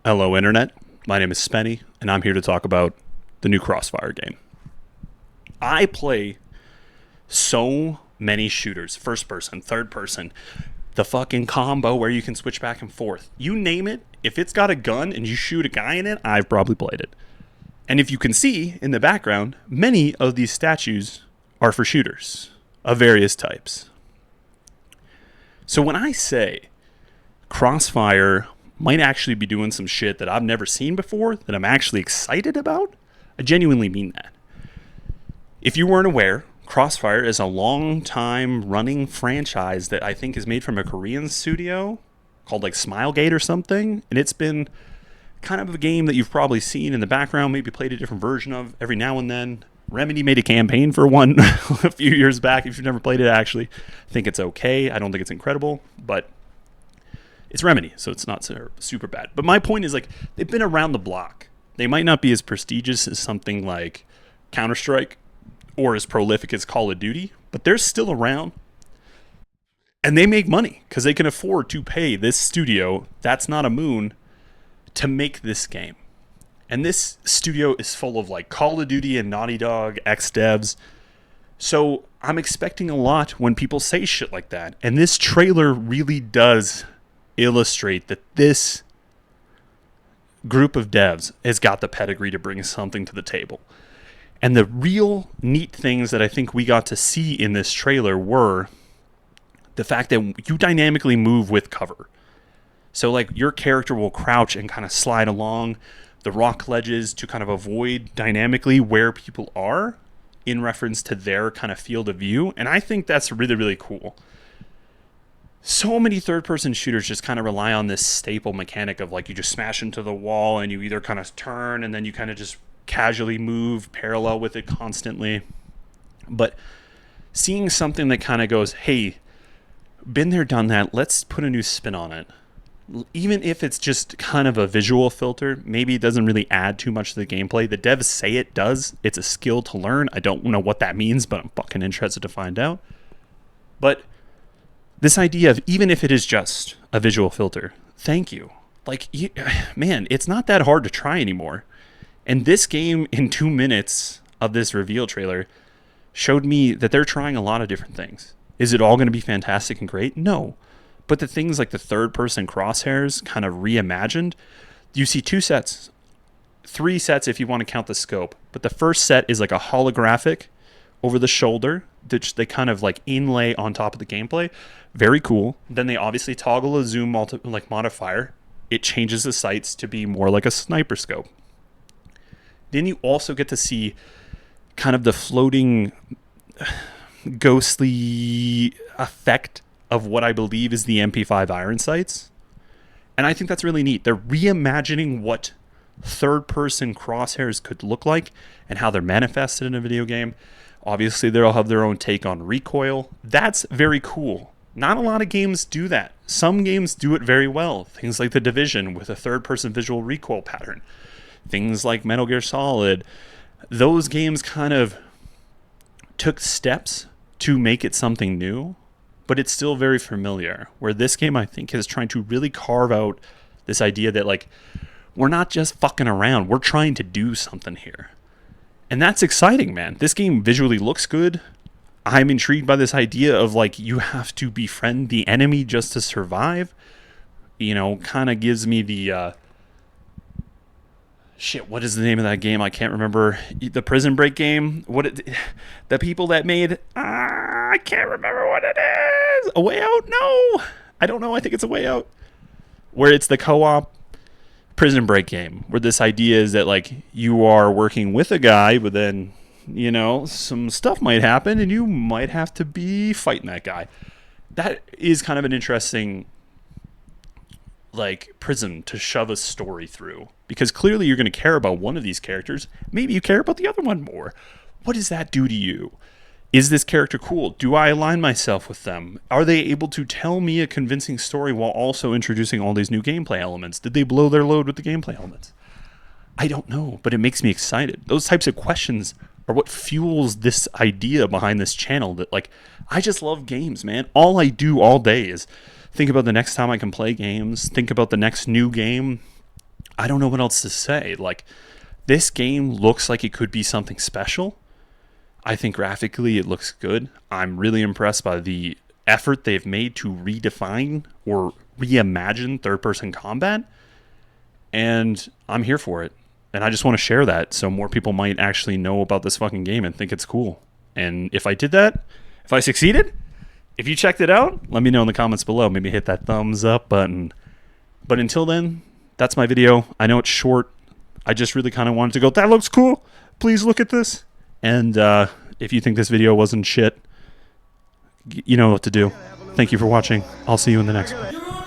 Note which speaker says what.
Speaker 1: Hello, Internet. My name is Spenny, and I'm here to talk about the new Crossfire game. I play so many shooters, first person, third person, the fucking combo where you can switch back and forth. You name it, if it's got a gun and you shoot a guy in it, I've probably played it. And if you can see in the background, many of these statues are for shooters of various types. So when I say Crossfire might actually be doing some shit that I've never seen before, that I'm actually excited about, I genuinely mean that. If you weren't aware, Crossfire is a long-time running franchise that I think is made from a Korean studio called like Smilegate or something, and it's been kind of a game that you've probably seen in the background, maybe played a different version of every now and then. Remedy made a campaign for one a few years back. If you've never played it, actually, I think it's okay. I don't think it's incredible, but it's Remedy, so it's not super bad. But my point is, like, they've been around the block. They might not be as prestigious as something like Counter-Strike or as prolific as Call of Duty, but they're still around. And they make money because they can afford to pay this studio, that's not a moon, to make this game. And this studio is full of like Call of Duty and Naughty Dog, ex-devs. So I'm expecting a lot when people say shit like that. And this trailer really does illustrate that this group of devs has got the pedigree to bring something to the table. And the real neat things that I think we got to see in this trailer were the fact that you dynamically move with cover. So like your character will crouch and kind of slide along the rock ledges to kind of avoid dynamically where people are in reference to their kind of field of view. And I think that's really, really cool. So many third-person shooters just kind of rely on this staple mechanic of like you just smash into the wall and you either kind of turn and then you kind of just casually move parallel with it constantly. But seeing something that kind of goes, hey, been there, done that, let's put a new spin on it. Even if it's just kind of a visual filter, maybe it doesn't really add too much to the gameplay. The devs say it does. It's a skill to learn. I don't know what that means, but I'm fucking interested to find out. But this idea of even if it is just a visual filter, thank you. Like, man, it's not that hard to try anymore. And this game in 2 minutes of this reveal trailer showed me that they're trying a lot of different things. Is it all going to be fantastic and great? No. But the things like the third-person crosshairs kind of reimagined, you see 2 sets, 3 sets if you want to count the scope. But the first set is like a holographic over the shoulder that they kind of like inlay on top of the gameplay. Very cool. Then they obviously toggle a zoom modifier. It changes the sights to be more like a sniper scope. Then you also get to see kind of the floating ghostly effect of what I believe is the MP5 iron sights. And I think that's really neat. They're reimagining what third-person crosshairs could look like and how they're manifested in a video game. Obviously, they'll have their own take on recoil. That's very cool. Not a lot of games do that. Some games do it very well. Things like The Division with a third-person visual recoil pattern. Things like Metal Gear Solid. Those games kind of took steps to make it something new, but it's still very familiar. Where this game, I think, is trying to really carve out this idea that, like, we're not just fucking around. We're trying to do something here. And that's exciting, man. This game visually looks good. I'm intrigued by this idea of, like, you have to befriend the enemy just to survive. You know, kind of gives me the... what is the name of that game? I can't remember. The Prison Break game? The people that made... I can't remember what it is. A Way Out? No. I don't know. I think it's A Way Out. Where it's the co-op Prison Break game. Where this idea is that, like, you are working with a guy, but then, you know, some stuff might happen and you might have to be fighting that guy. That is kind of an interesting, like, prism to shove a story through. Because clearly you're going to care about one of these characters. Maybe you care about the other one more. What does that do to you? Is this character cool? Do I align myself with them? Are they able to tell me a convincing story while also introducing all these new gameplay elements? Did they blow their load with the gameplay elements? I don't know, but it makes me excited. Those types of questions are what fuels this idea behind this channel that, like, I just love games, man. All I do all day is think about the next time I can play games, think about the next new game. I don't know what else to say. Like, this game looks like it could be something special. I think graphically it looks good. I'm really impressed by the effort they've made to redefine or reimagine third-person combat, and I'm here for it. And I just want to share that so more people might actually know about this fucking game and think it's cool. And if I did that, if I succeeded, if you checked it out, let me know in the comments below. Maybe hit that thumbs up button. But until then, that's my video. I know it's short. I just really kind of wanted to go, that looks cool. Please look at this. And if you think this video wasn't shit, you know what to do. Thank you for watching. I'll see you in the next one.